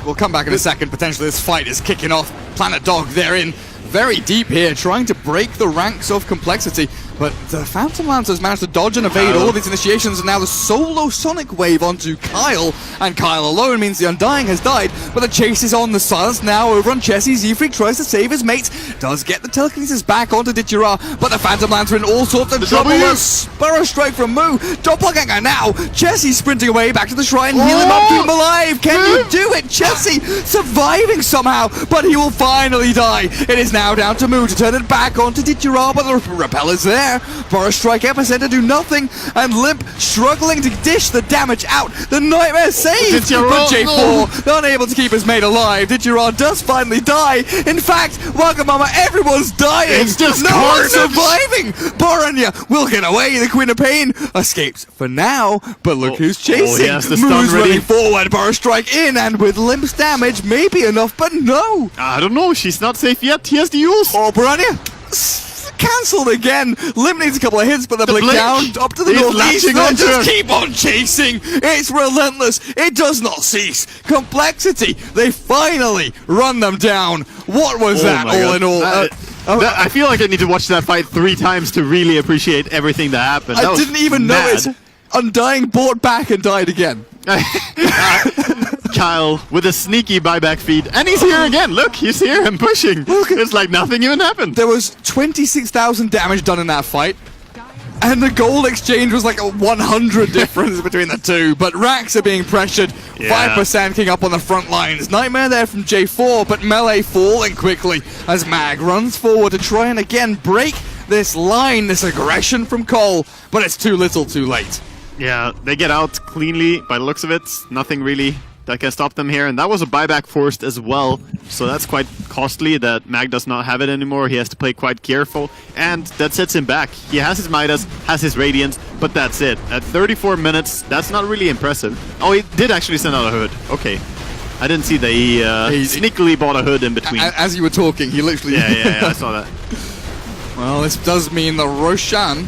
we'll come back in a second. Potentially this fight is kicking off. Planet Dog, they're in. very deep here, trying to break the ranks of Complexity. But the Phantom Lancers managed to dodge and evade all of these initiations, and now the solo Sonic Wave onto Kyle, and Kyle alone means the Undying has died, but the chase is on. The silence now over on Chessie. Z-Freak tries to save his mates, does get the telekinesis back onto Ditchira, but the Phantom Lancer in all sorts of trouble. Burrow strike from Moo, Doppelganger now, Chessie sprinting away back to the shrine, heal him up, keep him alive. Can you do it? Chessie surviving somehow, but he will finally die. It is now down to Moo to turn it back onto Ditchira, but the repeller's there. Burrow strike epicenter do nothing, and Limp struggling to dish the damage out. The Nightmare saves, but J4 unable to keep his mate alive. Ditchira does finally die. In fact, Wagamama, everyone's dying. It's just no one's carnage. surviving. Boranya will get away. The Queen of Pain escapes for now, but look who's chasing. he has the stun Moo's ready. running forward. Burrow strike in, and with Limp's damage, maybe enough, but no. I don't know. She's not safe yet. He has the use. Oh, Boranya. Cancelled again. Limp needs a couple of hits, but the blink down up to the He's northeast. latching They'll onto just her. keep on chasing. It's relentless. It does not cease. Complexity. They finally run them down. What was that? my All God. in all, I feel like I need to watch that fight 3 times to really appreciate everything that happened. That I was didn't even mad. notice. Undying bought back and died again. Kyle with a sneaky buyback feed, and he's here again. Look, he's here and pushing. It's like nothing even happened. There was 26,000 damage done in that fight, and the gold exchange was like a 100 difference between the two. But Rax are being pressured. Yeah. 5% king up on the front lines. Nightmare there from J4, but Melee falling quickly as Mag runs forward to try and again break this line, this aggression from Cole. But it's too little, too late. Yeah, they get out cleanly by the looks of it. Nothing really that can stop them here, and that was a buyback forced as well, so that's quite costly that Mag does not have it anymore. He has to play quite careful, and that sets him back. He has his Midas, has his Radiance, but that's it. At 34 minutes, that's not really impressive. Oh, he did actually send out a hood. Okay. I didn't see that he sneakily bought a hood in between. As you were talking, he literally... Yeah, I saw that. Well, this does mean the Roshan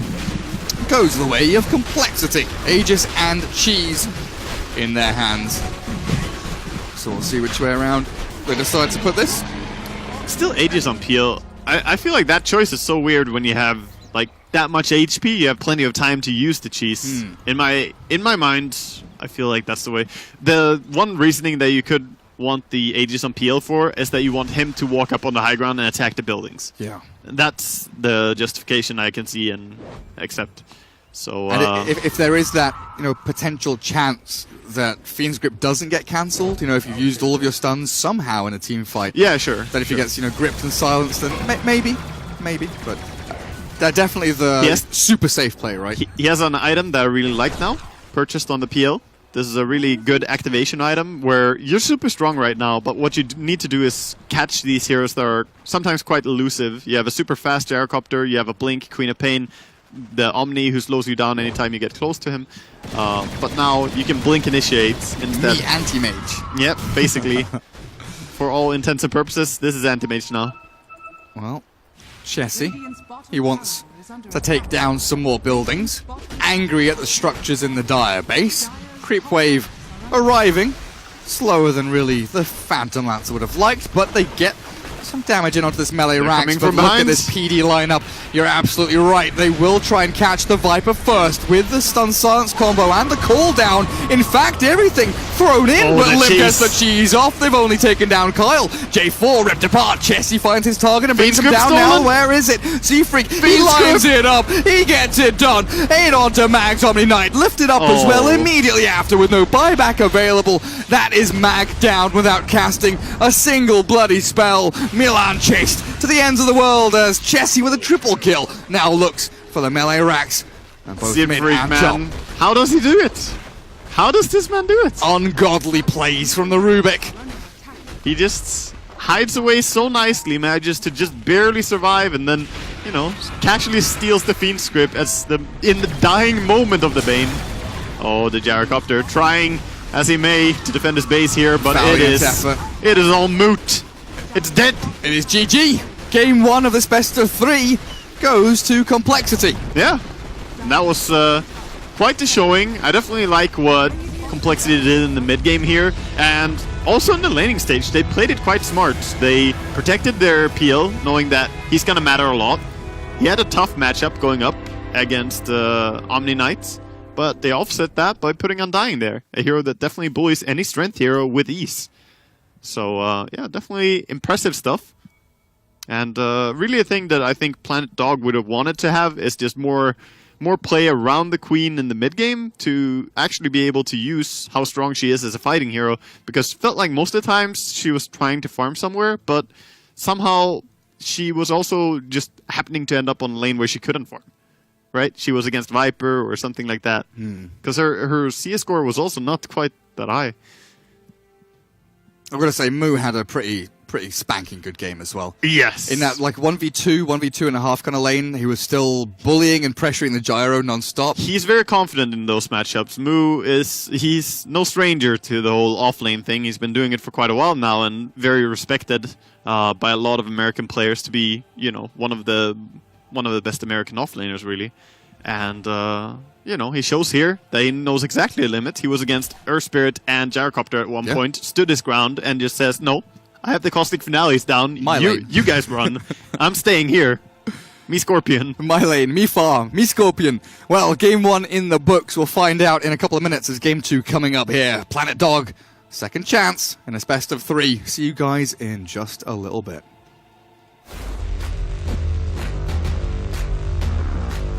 goes the way of Complexity. Aegis and Cheese in their hands. So we'll see which way around they decide to put this. Still Aegis on Peel. I feel like that choice is so weird when you have like that much HP. You have plenty of time to use the cheese. In my mind, I feel like that's the way. The one reasoning that you could want the Aegis on Peel for is that you want him to walk up on the high ground and attack the buildings. Yeah. That's the justification I can see and accept. So And if there is that, potential chance that Fiend's Grip doesn't get cancelled, if you've used all of your stuns somehow in a team fight, yeah, sure. that if he gets, gripped and silenced, then maybe, but they're definitely the super safe play, right? He has an item that I really like now, purchased on the PL. This is a really good activation item where you're super strong right now, but what you need to do is catch these heroes that are sometimes quite elusive. You have a super fast Gyrocopter, you have a Blink, Queen of Pain, the Omni who slows you down anytime you get close to him. But now you can Blink Initiate instead. The anti-mage. Yep, basically. For all intents and purposes, this is anti-mage now. Well, Chessie, he wants to take down some more buildings. Angry at the structures in the Dire base. Creep Wave arriving. Slower than really the Phantom Lancer would have liked, but they get some damage in onto this melee Rax. But look at this PD lineup. You're absolutely right. They will try and catch the Viper first with the stun silence combo and the cooldown. In fact, everything thrown in, but Limp gets the cheese off. They've only taken down Kyle. J4 ripped apart. Chessie finds his target and brings him down now. Where is it? Z-Freak, he lines it up. He gets it done. In onto Mag's Omni Knight. Lifted up as well immediately after with no buyback available. That is Mag down without casting a single bloody spell. Milan chased to the ends of the world as Chessie with a triple kill now looks for the melee Rax. And both mid and man. How does he do it? How does this man do it? Ungodly plays from the Rubik. He just hides away so nicely, manages to just barely survive, and then, casually steals the Fiend script in the dying moment of the Bane. Oh, the Gyrocopter trying as he may to defend his base here, but it is all moot. It's dead. It is GG. Game 1 of this best of 3 goes to Complexity. Yeah, and that was quite the showing. I definitely like what Complexity did in the mid game here, and also in the laning stage, they played it quite smart. They protected their PL, knowing that he's gonna matter a lot. He had a tough matchup going up against Omni Knights, but they offset that by putting Undying there, a hero that definitely bullies any strength hero with ease. So yeah, definitely impressive stuff. And really a thing that I think Planet Dog would have wanted to have is just more play around the Queen in the mid game to actually be able to use how strong she is as a fighting hero, because it felt like most of the times she was trying to farm somewhere, but somehow she was also just happening to end up on a lane where she couldn't farm. Right? She was against Viper or something like that. Because her CS score was also not quite that high. I've got to say, Moo had a pretty spanking good game as well. Yes. In that like 1v2 and a half kind of lane, he was still bullying and pressuring the gyro non-stop. He's very confident in those matchups. Moo he's no stranger to the whole off-lane thing. He's been doing it for quite a while now and very respected by a lot of American players to be, you know, one of the best American offlaners, really. And you know, he shows here that he knows exactly the limit. He was against Earth Spirit and Gyrocopter at one point, stood his ground, and just says, no, I have the Caustic Finales down. You guys run. I'm staying here. Me Scorpion. My lane, me farm, me Scorpion. Well, game 1 in the books. We'll find out in a couple of minutes as game 2 coming up here. Planet Dog, second chance in this best of 3. See you guys in just a little bit.